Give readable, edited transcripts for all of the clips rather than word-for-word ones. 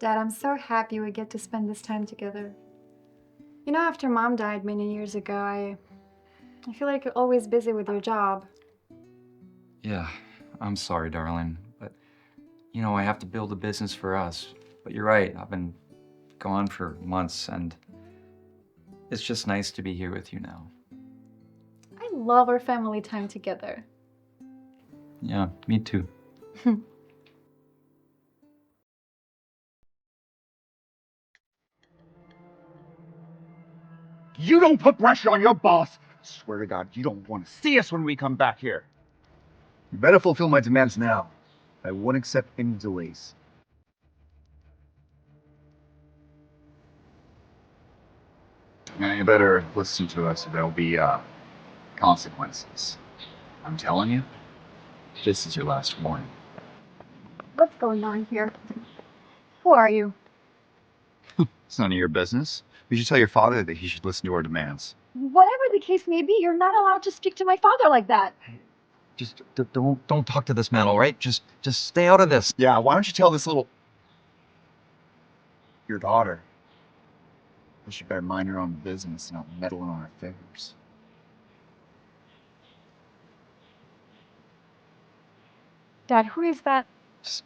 Dad, I'm so happy we get to spend this time together. You know, after Mom died many years ago, I feel like you're always busy with your job. Yeah, I'm sorry, darling, but I have to build a business for us. But you're right, I've been gone for months, and it's just nice to be here with you now. I love our family time together. Yeah, me too. You don't put pressure on your boss. I swear to God, you don't want to see us when we come back here. You better fulfill my demands now. I won't accept any delays. Now you better listen to us, or there'll be consequences. I'm telling you, this is your last warning. What's going on here? Who are you? It's none of your business. You should tell your father that he should listen to our demands. Whatever the case may be, you're not allowed to speak to my father like that. Just don't talk to this man, all right? Just stay out of this. Yeah, why don't you tell this little... Your daughter. She better mind her own business and not meddle in our affairs. Dad, who is that? Just,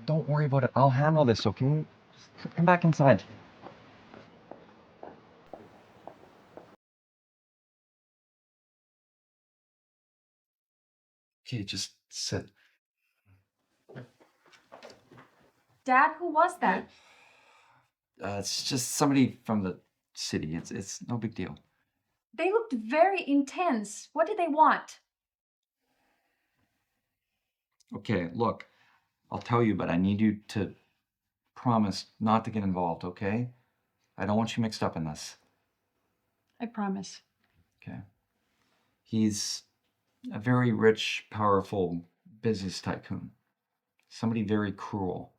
don't worry about it. I'll handle this, okay? Just come back inside. Okay, just sit. Dad, who was that? It's just somebody from the city. It's no big deal. They looked very intense. What did they want? Okay, look, I'll tell you, but I need you to promise not to get involved, okay? I don't want you mixed up in this. I promise. Okay. He's a very rich, powerful business tycoon. Somebody very cruel.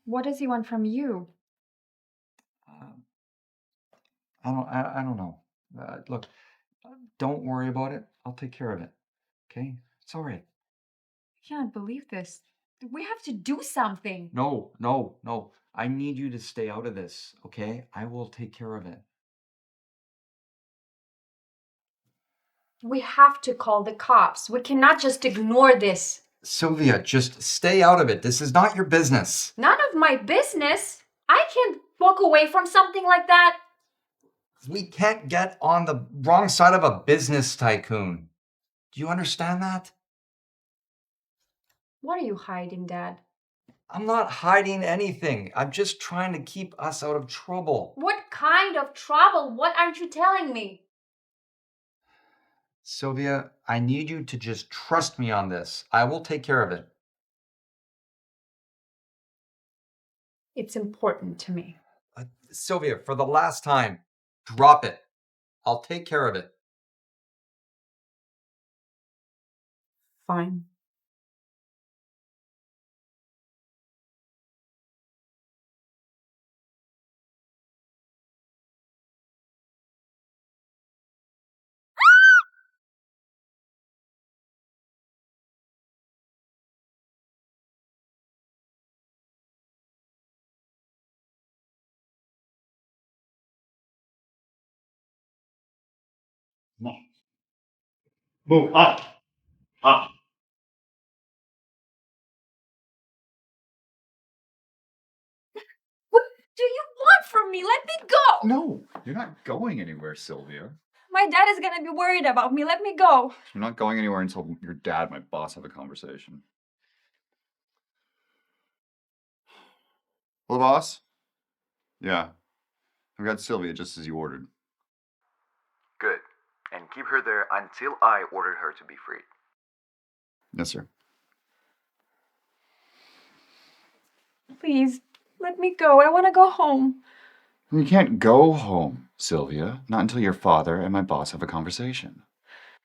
What does he want from you? I don't know. Look, don't worry about it. I'll take care of it. Okay? It's all right. I can't believe this. We have to do something. No. I need you to stay out of this, okay? I will take care of it. We have to call the cops. We cannot just ignore this. Sylvia, just stay out of it. This is not your business. None of my business. I can't walk away from something like that. We can't get on the wrong side of a business tycoon. Do you understand that? What are you hiding, Dad? I'm not hiding anything. I'm just trying to keep us out of trouble. What kind of trouble? What aren't you telling me? Sylvia, I need you to just trust me on this. I will take care of it. It's important to me. Sylvia, for the last time, drop it. I'll take care of it. Fine. No. Move up. Up. What do you want from me? Let me go! No, you're not going anywhere, Sylvia. My dad is gonna be worried about me. Let me go. You're not going anywhere until your dad and my boss have a conversation. Hello, boss? Yeah. I've got Sylvia just as you ordered. Good. And keep her there until I order her to be freed. Yes, sir. Please, let me go. I want to go home. You can't go home, Sylvia. Not until your father and my boss have a conversation.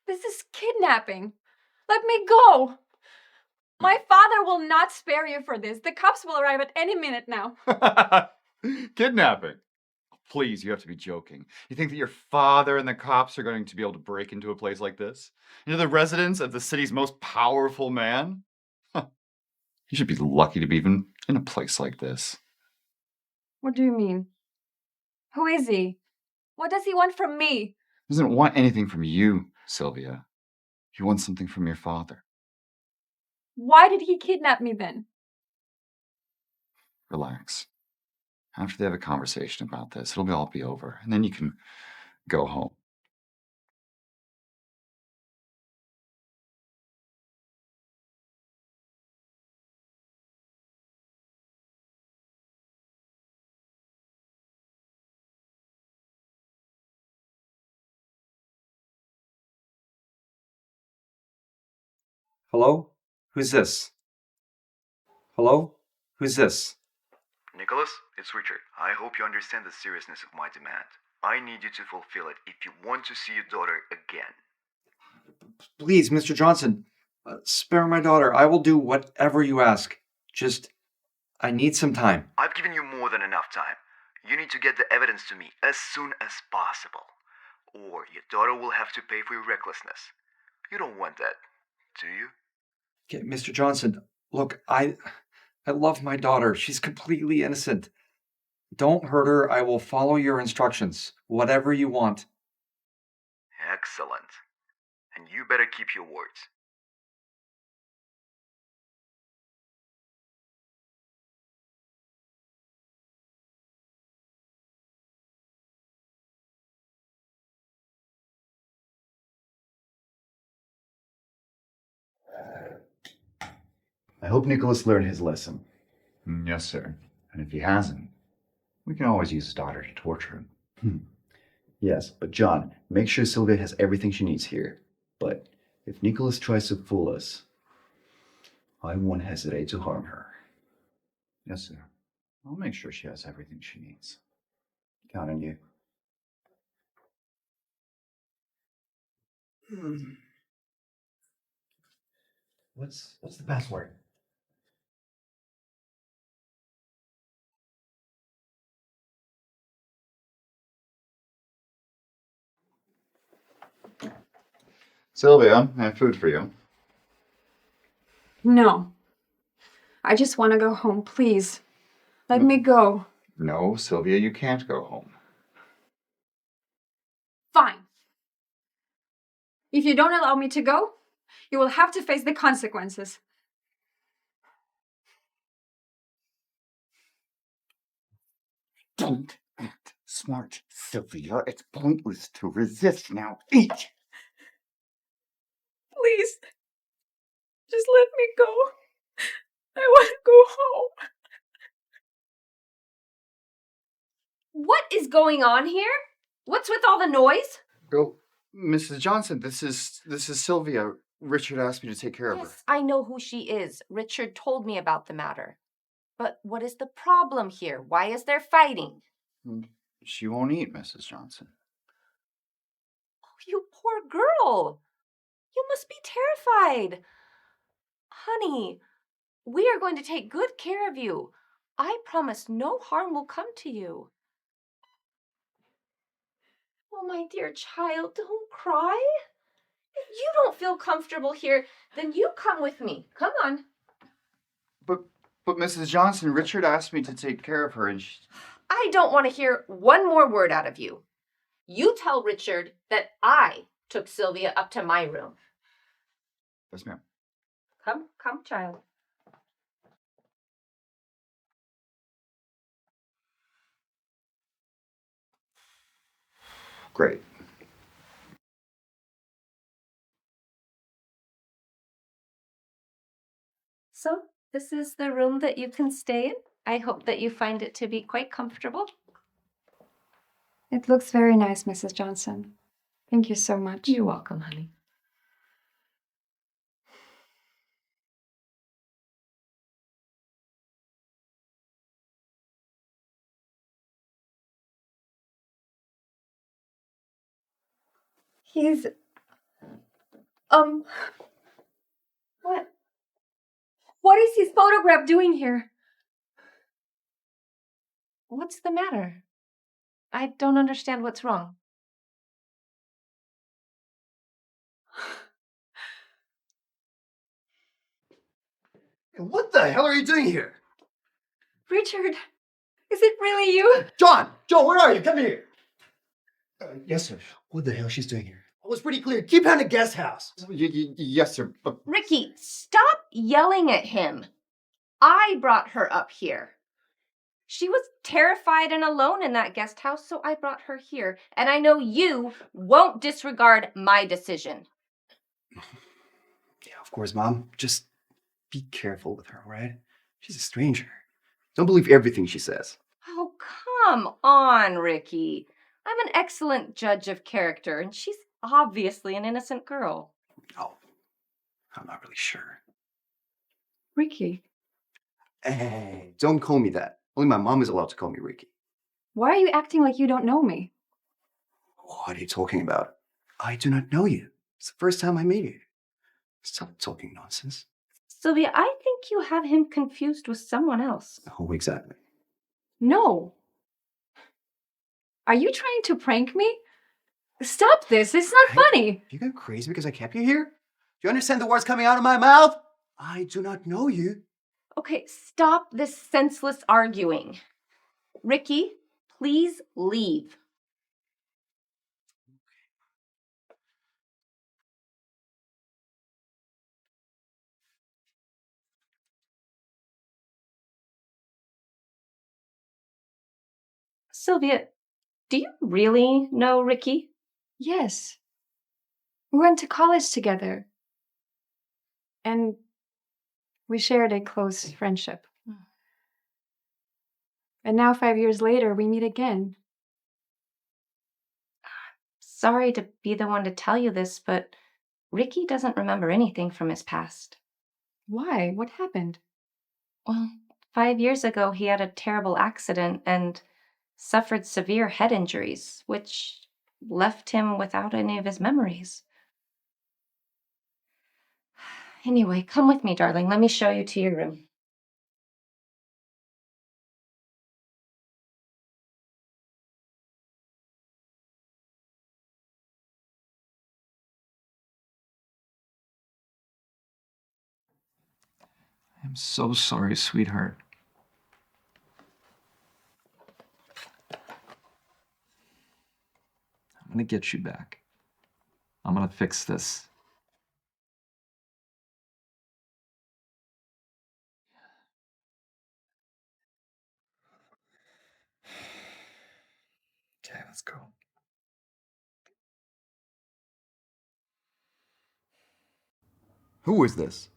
This is kidnapping. Let me go. My father will not spare you for this. The cops will arrive at any minute now. Kidnapping? Please, you have to be joking. You think that your father and the cops are going to be able to break into a place like this? Into the residence of the city's most powerful man? You should be lucky to be even in a place like this. What do you mean? Who is he? What does he want from me? He doesn't want anything from you, Sylvia. He wants something from your father. Why did he kidnap me then? Relax. After they have a conversation about this, it'll all be over, and then you can go home. Hello? Who's this? Hello? Who's this? Nicholas, it's Richard. I hope you understand the seriousness of my demand. I need you to fulfill it if you want to see your daughter again. Please, Mr. Johnson, spare my daughter. I will do whatever you ask. Just, I need some time. I've given you more than enough time. You need to get the evidence to me as soon as possible, or your daughter will have to pay for your recklessness. You don't want that, do you? Okay, Mr. Johnson, look, I love my daughter. She's completely innocent. Don't hurt her. I will follow your instructions. Whatever you want. Excellent. And you better keep your words. I hope Nicholas learned his lesson. Yes, sir. And if he hasn't, we can always use his daughter to torture him. Yes, but John, make sure Sylvia has everything she needs here. But if Nicholas tries to fool us, I won't hesitate to harm her. Yes, sir. I'll make sure she has everything she needs. Count on you. What's the password? Sylvia, I have food for you. No. I just want to go home, please. Let me go. No, Sylvia, you can't go home. Fine. If you don't allow me to go, you will have to face the consequences. Don't act smart, Sylvia. It's pointless to resist now. Eat! Please. Just let me go. I want to go home. What is going on here? What's with all the noise? Oh, Mrs. Johnson, this is Sylvia. Richard asked me to take care of her. Yes, I know who she is. Richard told me about the matter. But what is the problem here? Why is there fighting? She won't eat, Mrs. Johnson. Oh, you poor girl. You must be terrified. Honey, we are going to take good care of you. I promise no harm will come to you. Oh, my dear child, don't cry. If you don't feel comfortable here, then you come with me. Come on. But Mrs. Johnson, Richard asked me to take care of her, and she... I don't want to hear one more word out of you. You tell Richard that I took Sylvia up to my room. Yes, ma'am. Come, child. Great. So, this is the room that you can stay in. I hope that you find it to be quite comfortable. It looks very nice, Mrs. Johnson. Thank you so much. You're welcome, honey. He's... What? What is his photograph doing here? What's the matter? I don't understand what's wrong. And what the hell are you doing here? Richard, is it really you? John! John, where are you? Come here! Yes, sir. What the hell she's doing here? I was pretty clear. Keep her in the guest house. Yes, sir. But Ricky, stop yelling at him. I brought her up here. She was terrified and alone in that guest house, so I brought her here. And I know you won't disregard my decision. Yeah, of course, Mom. Just be careful with her, all right? She's a stranger. Don't believe everything she says. Oh, come on, Ricky. I'm an excellent judge of character, and she's obviously an innocent girl. Oh, I'm not really sure. Ricky, Hey, don't call me that. Only my mom is allowed to call me Ricky. why are you acting like you don't know me? What are you talking about? I do not know you. It's the first time I meet you. Stop talking nonsense. Sylvia, I think you have him confused with someone else. Oh, exactly. No. Are you trying to prank me? Stop this. It's not funny. You go crazy because I kept you here? Do you understand the words coming out of my mouth? I do not know you. Okay, stop this senseless arguing. Ricky, please leave. Sylvia, do you really know Ricky? Yes. We went to college together. And we shared a close friendship. And now, 5 years later, we meet again. Sorry to be the one to tell you this, but Ricky doesn't remember anything from his past. Why? What happened? Well, 5 years ago, he had a terrible accident and suffered severe head injuries, which left him without any of his memories. Anyway, come with me, darling. Let me show you to your room. I'm so sorry, sweetheart. I'm gonna get you back. I'm gonna fix this. Okay, let's go. Who is this?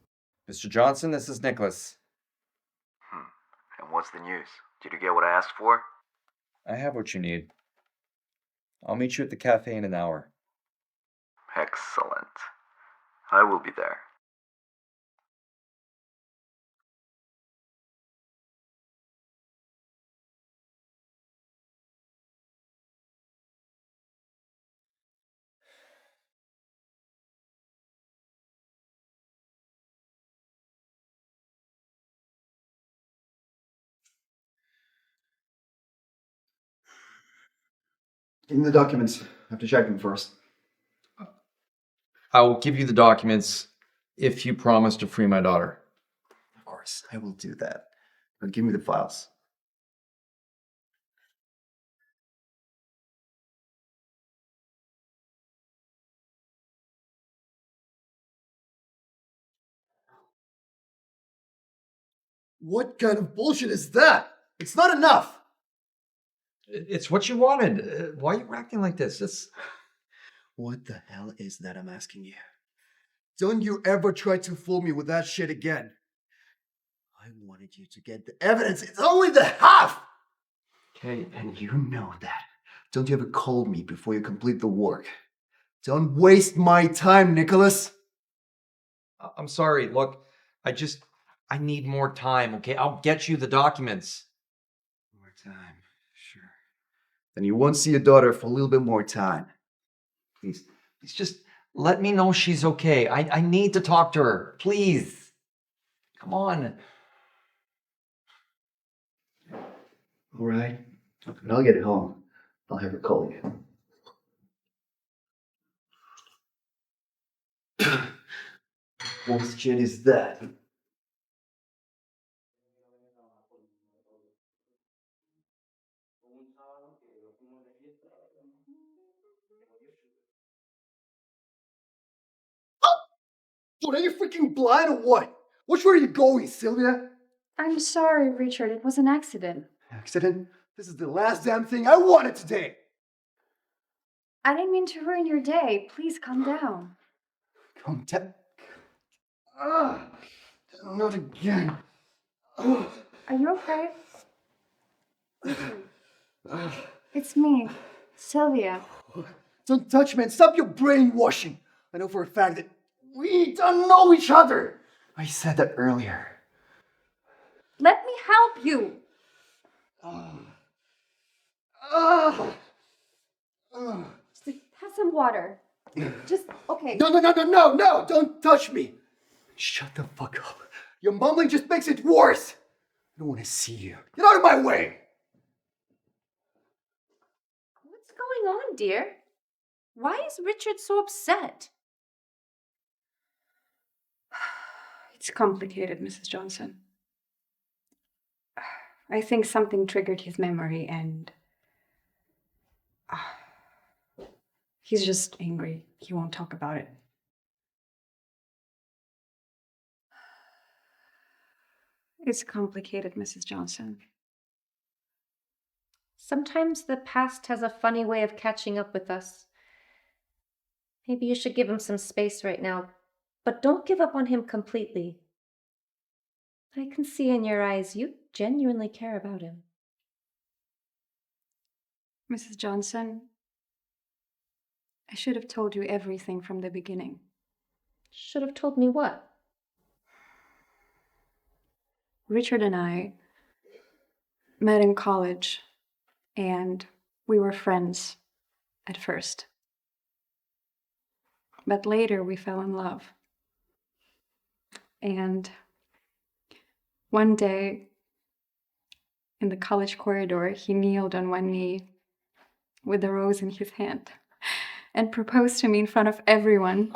Mr. Johnson, this is Nicholas. And what's the news? Did you get what I asked for? I have what you need. I'll meet you at the cafe in an hour. Excellent. I will be there. Give me the documents. I have to check them first. I will give you the documents if you promise to free my daughter. Of course, I will do that. But give me the files. What kind of bullshit is that? It's not enough! It's what you wanted. Why are you acting like this? What the hell is that I'm asking you? Don't you ever try to fool me with that shit again. I wanted you to get the evidence. It's only the half! Okay, And you know that. Don't you ever call me before you complete the work. Don't waste my time, Nicholas. I'm sorry. Look, I need more time, okay? I'll get you the documents. More time, sure. Then you won't see your daughter for a little bit more time. Please just let me know she's okay. I need to talk to her. Please. Come on. All right. When I'll get home, I'll have her call you. What shit is that? Dude, are you freaking blind or what? Which way are you going, Sylvia? I'm sorry, Richard. It was an accident. Accident? This is the last damn thing I wanted today. I didn't mean to ruin your day. Please calm down. Come down. Not again. Ugh. Are you okay? Richard, it's me, Sylvia. Don't touch me and stop your brainwashing. I know for a fact that we don't know each other. I said that earlier. Let me help you. Ugh. Have some water. Just, okay. No, don't touch me. Shut the fuck up. Your mumbling just makes it worse. I don't want to see you. Get out of my way. What's going on, dear? Why is Richard so upset? It's complicated, Mrs. Johnson. I think something triggered his memory and he's just angry. He won't talk about it. It's complicated, Mrs. Johnson. Sometimes the past has a funny way of catching up with us. Maybe you should give him some space right now, but don't give up on him completely. I can see in your eyes you genuinely care about him. Mrs. Johnson, I should have told you everything from the beginning. Should have told me what? Richard and I met in college, and we were friends at first. But later we fell in love. And one day, in the college corridor, he kneeled on one knee with a rose in his hand and proposed to me in front of everyone.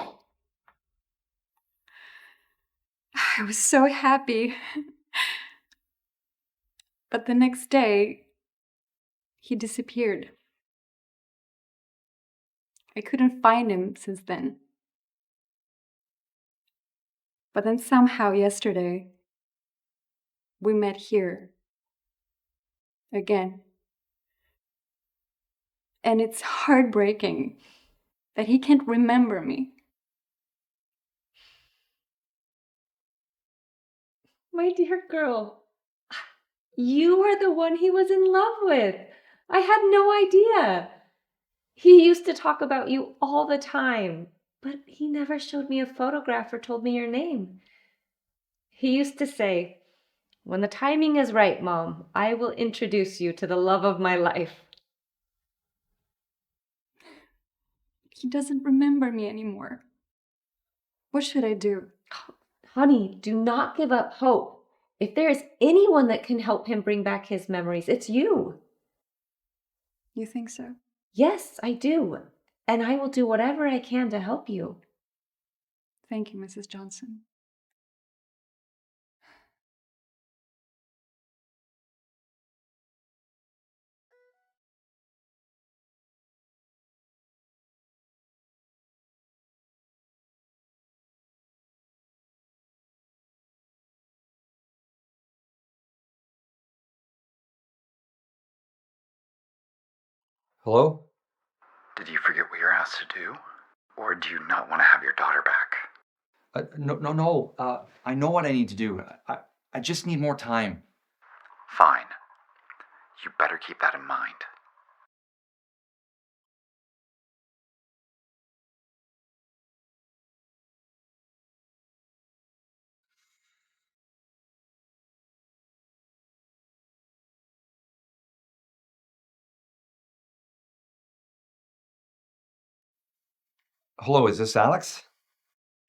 I was so happy. But the next day, he disappeared. I couldn't find him since then. But then somehow yesterday, we met here again. And it's heartbreaking that he can't remember me. My dear girl, you are the one he was in love with. I had no idea. He used to talk about you all the time, but he never showed me a photograph or told me your name. He used to say, "When the timing is right, Mom, I will introduce you to the love of my life." He doesn't remember me anymore. What should I do? Honey, do not give up hope. If there is anyone that can help him bring back his memories, it's you. You think so? Yes, I do. And I will do whatever I can to help you. Thank you, Mrs. Johnson. Hello? Did you forget what you're asked to do? Or do you not want to have your daughter back? No. I know what I need to do. I just need more time. Fine. You better keep that in mind. Hello, is this Alex?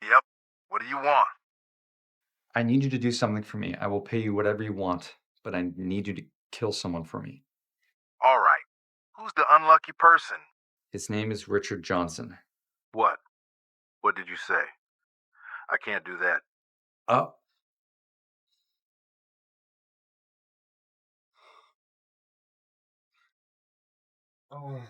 Yep. What do you want? I need you to do something for me. I will pay you whatever you want, but I need you to kill someone for me. All right. Who's the unlucky person? His name is Richard Johnson. What? What did you say? I can't do that. Uh, Oh.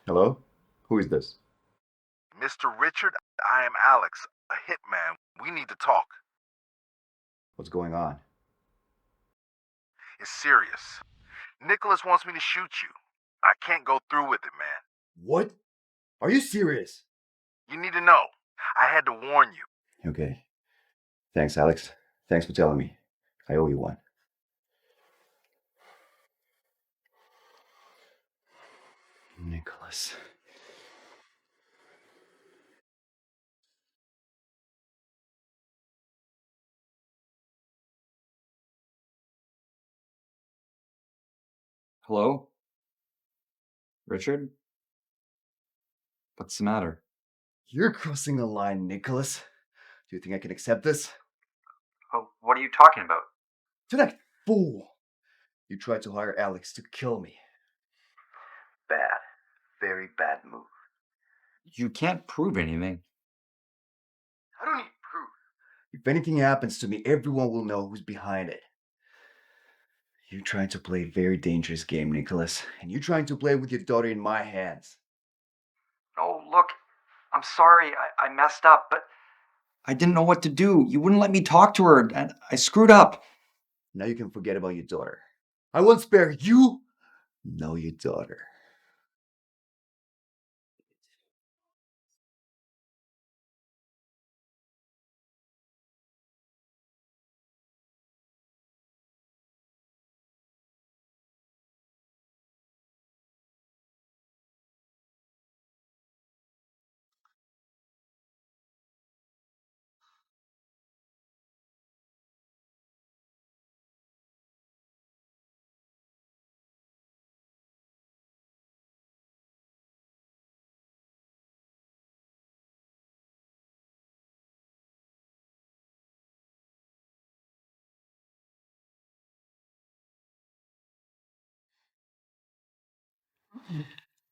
Hello? Who is this? Mr. Richard, I am Alex, a hitman. We need to talk. What's going on? It's serious. Nicholas wants me to shoot you. I can't go through with it, man. What? Are you serious? You need to know. I had to warn you. Okay. Thanks, Alex. Thanks for telling me. I owe you one. Nicholas. Hello? Richard? What's the matter? You're crossing a line, Nicholas. Do you think I can accept this? Oh, what are you talking about? To that fool! You tried to hire Alex to kill me. Bad. Very bad move. You can't prove anything. I don't need proof. If anything happens to me, everyone will know who's behind it. You're trying to play a very dangerous game, Nicholas, and you're trying to play with your daughter in my hands. Oh, look, I'm sorry, I messed up, but I didn't know what to do. You wouldn't let me talk to her, and I screwed up. Now you can forget about your daughter. I won't spare you, nor your daughter.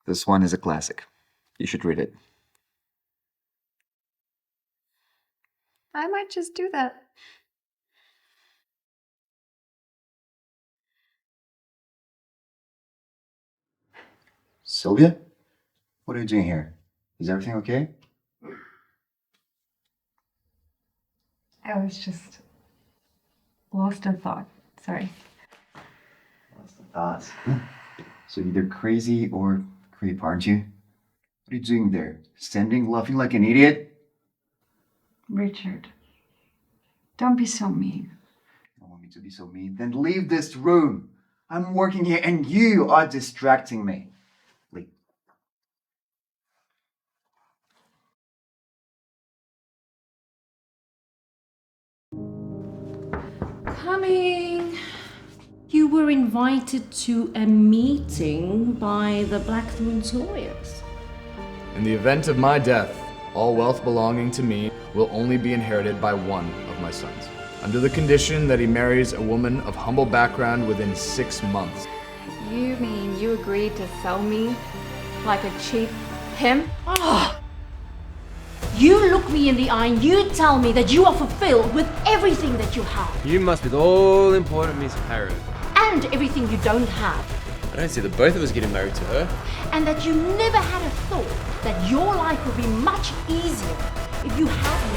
This one is a classic. You should read it. I might just do that. Sylvia? What are you doing here? Is everything okay? I was just lost in thought. Sorry. What's the thoughts? So either crazy or creep, aren't you? What are you doing there? Standing, laughing like an idiot? Richard, don't be so mean. You don't want me to be so mean? Then leave this room. I'm working here and you are distracting me. Leave. Coming. You were invited to a meeting by the Blackthorn's lawyers. In the event of my death, all wealth belonging to me will only be inherited by one of my sons, under the condition that he marries a woman of humble background within 6 months. You mean you agreed to sell me like a cheap pimp? You look me in the eye and you tell me that you are fulfilled with everything that you have You must be the all-important Miss Harrow. and everything you don't have, I don't see that both of us getting married to her. and that you never had a thought that your life would be much easier if you had me.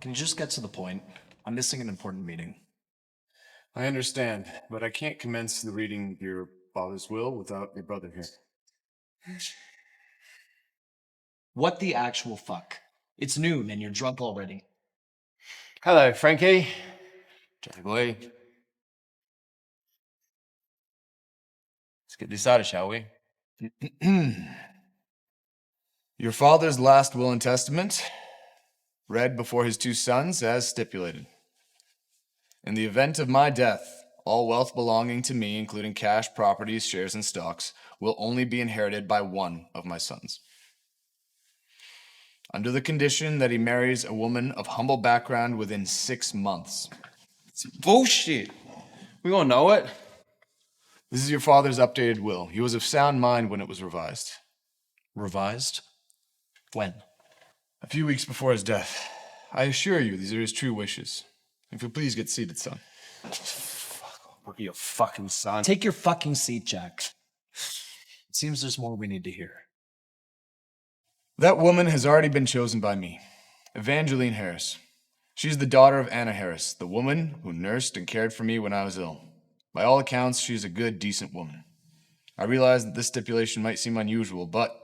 Can you just get to the point? I'm missing an important meeting. I understand, but I can't commence the reading of your father's will without your brother here. What the actual fuck? It's noon and you're drunk already. Hello, Frankie. Jack boy. get this started, shall we? Your father's last will and testament, read before his two sons as stipulated. In the event of my death, all wealth belonging to me, including cash, properties, shares, and stocks, will only be inherited by one of my sons. Under the condition that he marries a woman of humble background within 6 months. It's bullshit. We all know it. This is your father's updated will. He was of sound mind when it was revised. Revised? When? A few weeks before his death. I assure you, these are his true wishes. If you'll please get seated, son. Fuck off. We're your fucking son. Take your fucking seat, Jack. It seems there's more we need to hear. That woman has already been chosen by me. Evangeline Harris. She's the daughter of Anna Harris, the woman who nursed and cared for me when I was ill. By all accounts, she's a good, decent woman. I realize that this stipulation might seem unusual, but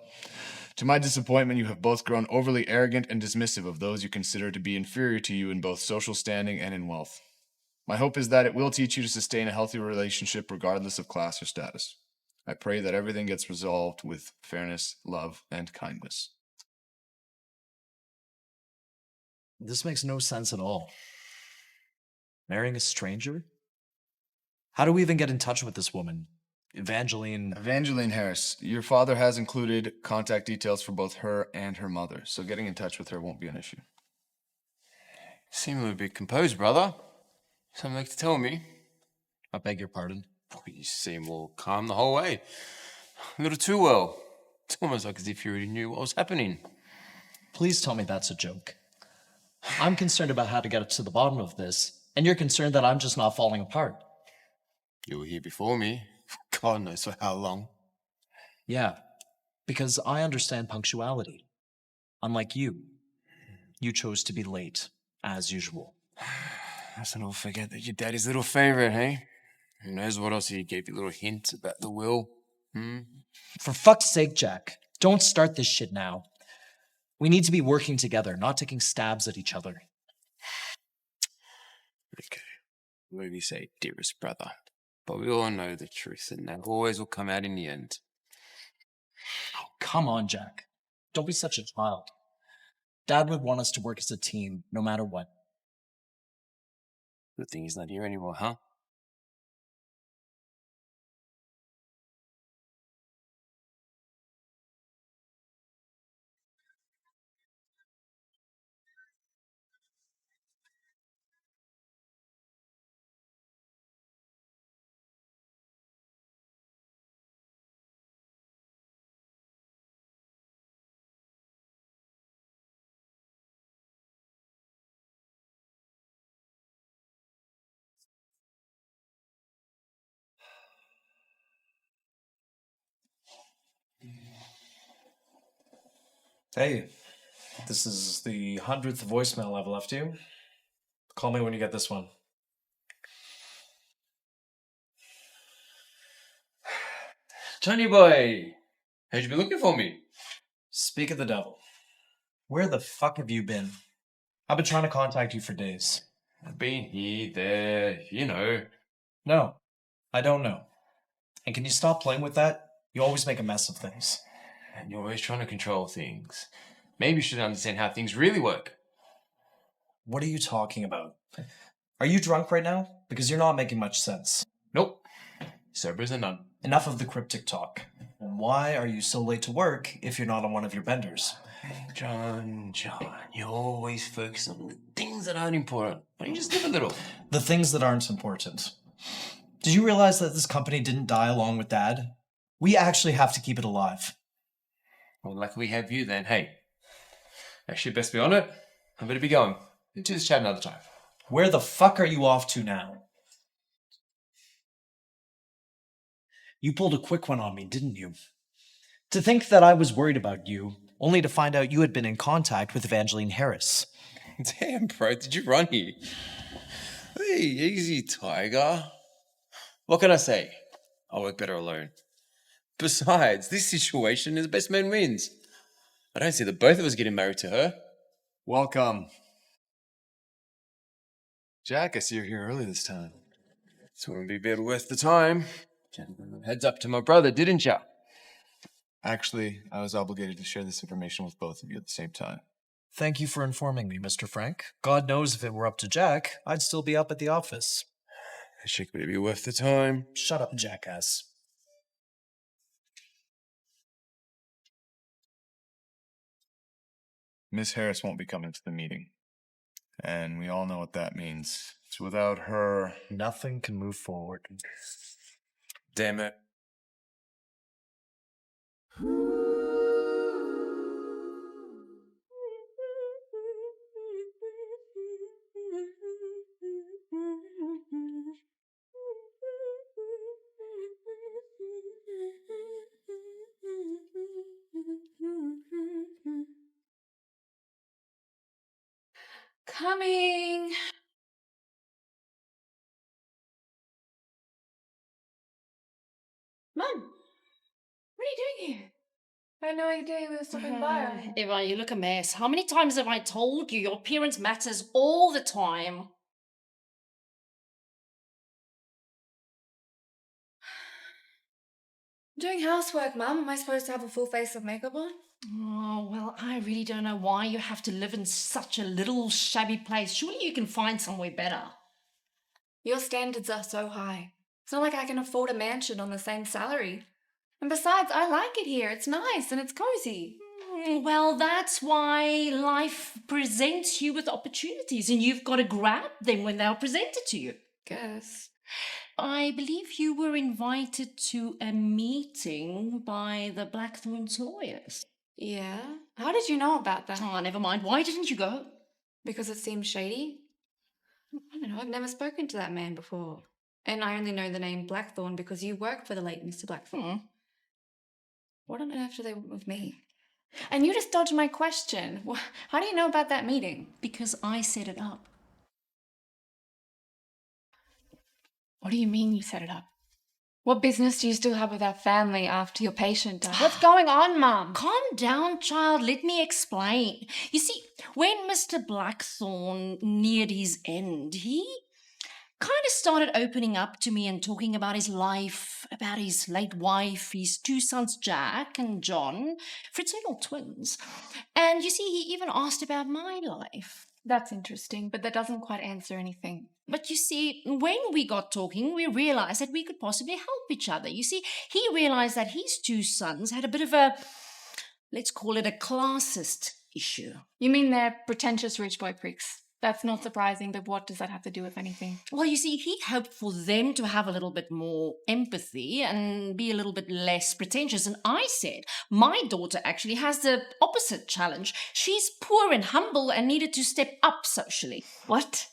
to my disappointment, you have both grown overly arrogant and dismissive of those you consider to be inferior to you in both social standing and in wealth. My hope is that it will teach you to sustain a healthy relationship regardless of class or status. I pray that everything gets resolved with fairness, love, and kindness. This makes no sense at all. Marrying a stranger? How do we even get in touch with this woman? Evangeline Harris. Your father has included contact details for both her and her mother, so getting in touch with her won't be an issue. You seem a little bit composed, brother. Something like to tell me? I beg your pardon? You seem all calm the whole way. A little too well. It's almost like as if you already knew what was happening. Please tell me that's a joke. I'm concerned about how to get to the bottom of this, and you're concerned that I'm just not falling apart. You were here before me. God knows for how long. Yeah, because I understand punctuality. Unlike you. You chose to be late, as usual. Let's not all forget that your daddy's little favorite, hey? Who knows what else he gave you a little hint about the will? For fuck's sake, Jack, don't start this shit now. We need to be working together, not taking stabs at each other. Okay, what do you say, dearest brother? But we all know the truth, and that always will come out in the end. Oh, come on, Jack. Don't be such a child. Dad would want us to work as a team, no matter what. Good thing he's not here anymore, huh? Hey, this is the 100th voicemail I've left you. Call me when you get this one. Johnny boy! How'd you be looking for me? Speak of the devil. Where the fuck have you been? I've been trying to contact you for days. I've been here, there, you know. No, I don't know. And can you stop playing with that? You always make a mess of things. And you're always trying to control things. Maybe you should understand how things really work. What are you talking about? Are you drunk right now? Because you're not making much sense. Nope. Sober as a nun. Enough of the cryptic talk. And why are you so late to work if you're not on one of your benders? John, you always focus on the things that aren't important. Why don't you just live a little? The things that aren't important. Did you realize that this company didn't die along with Dad? We actually have to keep it alive. Well, luckily we have you then, hey. Actually, best be on it. I better be going. Let's do this chat another time. Where the fuck are you off to now? You pulled a quick one on me, didn't you? To think that I was worried about you, only to find out you had been in contact with Evangeline Harris. Damn, bro, did you run here? Hey, easy, Tiger. What can I say? I work better alone. Besides, this situation is best man wins. I don't see the both of us getting married to her. Welcome. Jack, I see you're here early this time. This wouldn't be better worth the time. Heads up to my brother, didn't ya? Actually, I was obligated to share this information with both of you at the same time. Thank you for informing me, Mr. Frank. God knows if it were up to Jack, I'd still be up at the office. Is she going to be worth the time? Shut up, jackass. Miss Harris won't be coming to the meeting. And we all know what that means. So without her, nothing can move forward. Damn it. Coming. Mom, what are you doing here? I had no idea we were stopping by. Eva, you look a mess. How many times have I told you your appearance matters all the time? Doing housework, Mum. Am I supposed to have a full face of makeup on? Oh, well, I really don't know why you have to live in such a little shabby place. Surely you can find somewhere better. Your standards are so high. It's not like I can afford a mansion on the same salary. And besides, I like it here. It's nice and it's cozy. Well, that's why life presents you with opportunities and you've got to grab them when they're presented to you. Guess. I believe you were invited to a meeting by the Blackthorn's lawyers. Yeah? How did you know about that? Oh, never mind. Why didn't you go? Because it seemed shady? I don't know. I've never spoken to that man before. And I only know the name Blackthorn because you worked for the late Mr. Blackthorn. What on earth do they want with me? And you just dodged my question. How do you know about that meeting? Because I set it up. What do you mean you set it up? What business do you still have with our family after your patient died? What's going on, Mum? Calm down, child. Let me explain. You see, when Mr. Blackthorn neared his end, he kind of started opening up to me and talking about his life, about his late wife, his two sons, Jack and John, fraternal twins. And you see, he even asked about my life. That's interesting, but that doesn't quite answer anything. But you see, when we got talking, we realized that we could possibly help each other. You see, he realized that his two sons had a bit of a, let's call it a classist issue. You mean they're pretentious rich boy pricks? That's not surprising, but what does that have to do with anything? Well, you see, he hoped for them to have a little bit more empathy and be a little bit less pretentious. And I said, my daughter actually has the opposite challenge. She's poor and humble and needed to step up socially. What?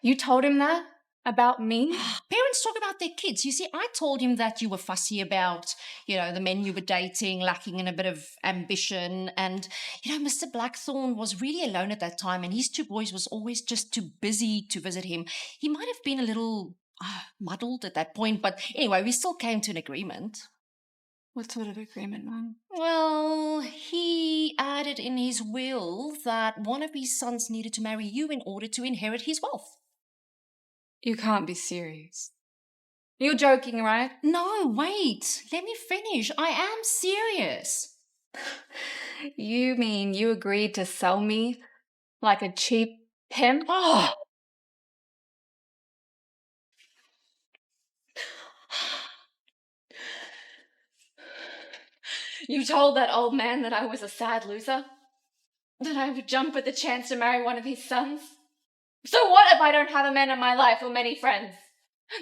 You told him that? About me? Parents talk about their kids. You see, I told him that you were fussy about, the men you were dating, lacking in a bit of ambition. And, Mr. Blackthorn was really alone at that time and his two boys was always just too busy to visit him. He might have been a little muddled at that point, but anyway, we still came to an agreement. What sort of agreement, Mum? Well, he added in his will that one of his sons needed to marry you in order to inherit his wealth. You can't be serious. You're joking, right? No, wait. Let me finish. I am serious. You mean you agreed to sell me like a cheap pimp? Oh! You told that old man that I was a sad loser? That I would jump at the chance to marry one of his sons? So what if I don't have a man in my life or many friends?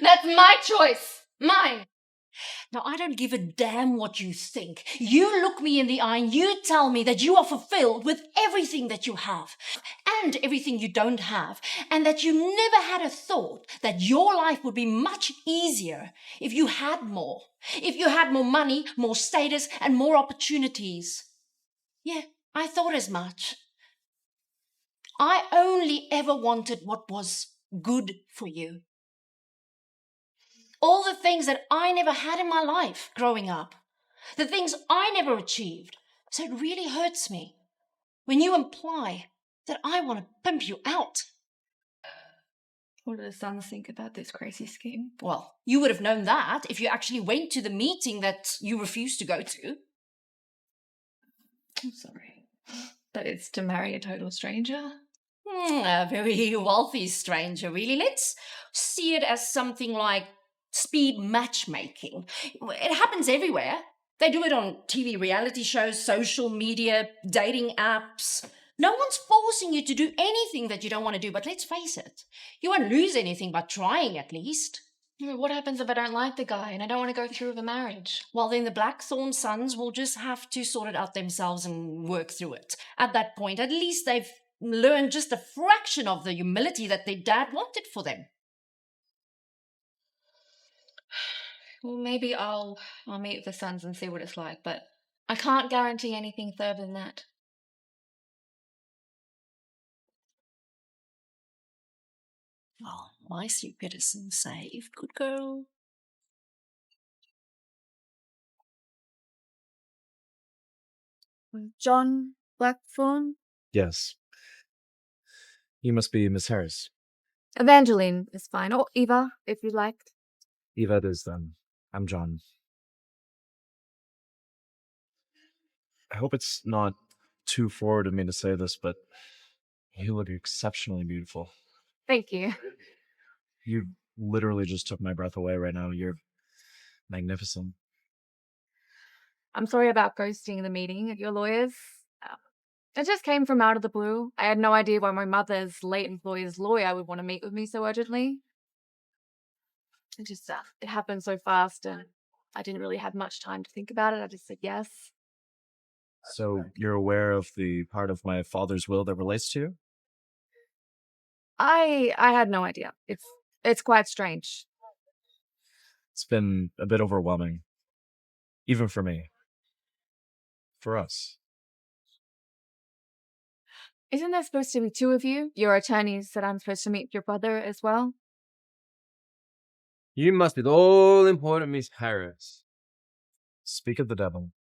That's my choice. Mine. Now, I don't give a damn what you think. You look me in the eye and you tell me that you are fulfilled with everything that you have and everything you don't have, and that you never had a thought that your life would be much easier if you had more. If you had more money, more status, and more opportunities. Yeah, I thought as much. I only ever wanted what was good for you. All the things that I never had in my life growing up. The things I never achieved. So it really hurts me when you imply that I want to pimp you out. What do the Sons think about this crazy scheme? Well, you would have known that if you actually went to the meeting that you refused to go to. I'm sorry. But it's to marry a total stranger? A very wealthy stranger, really. Let's see it as something like speed matchmaking. It happens everywhere. They do it on TV reality shows, social media, dating apps. No one's forcing you to do anything that you don't want to do, but let's face it, you won't lose anything by trying at least. Yeah, but what happens if I don't like the guy and I don't want to go through with a marriage? Well, then the Blackthorn Sons will just have to sort it out themselves and work through it. At that point, at least they've learned just a fraction of the humility that their dad wanted for them. Well, maybe I'll meet with the Sons and see what it's like, but I can't guarantee anything further than that. Oh, my secret isn't safe. Good girl. John Blackthorn? Yes. You must be Miss Harris. Evangeline is fine. Or Eva, if you like. Eva it is then. I'm John. I hope it's not too forward of me to say this, but you look exceptionally beautiful. Thank you. You literally just took my breath away right now. You're magnificent. I'm sorry about ghosting the meeting at your lawyer's. It just came from out of the blue. I had no idea why my mother's late employer's lawyer would want to meet with me so urgently. It just, it happened so fast and I didn't really have much time to think about it. I just said yes. So you're aware of the part of my father's will that relates to you? I had no idea. It's quite strange. It's been a bit overwhelming. Even for me. For us. Isn't there supposed to be two of you? Your attorney said I'm supposed to meet your brother as well. You must be the all-important Miss Harris. Speak of the devil.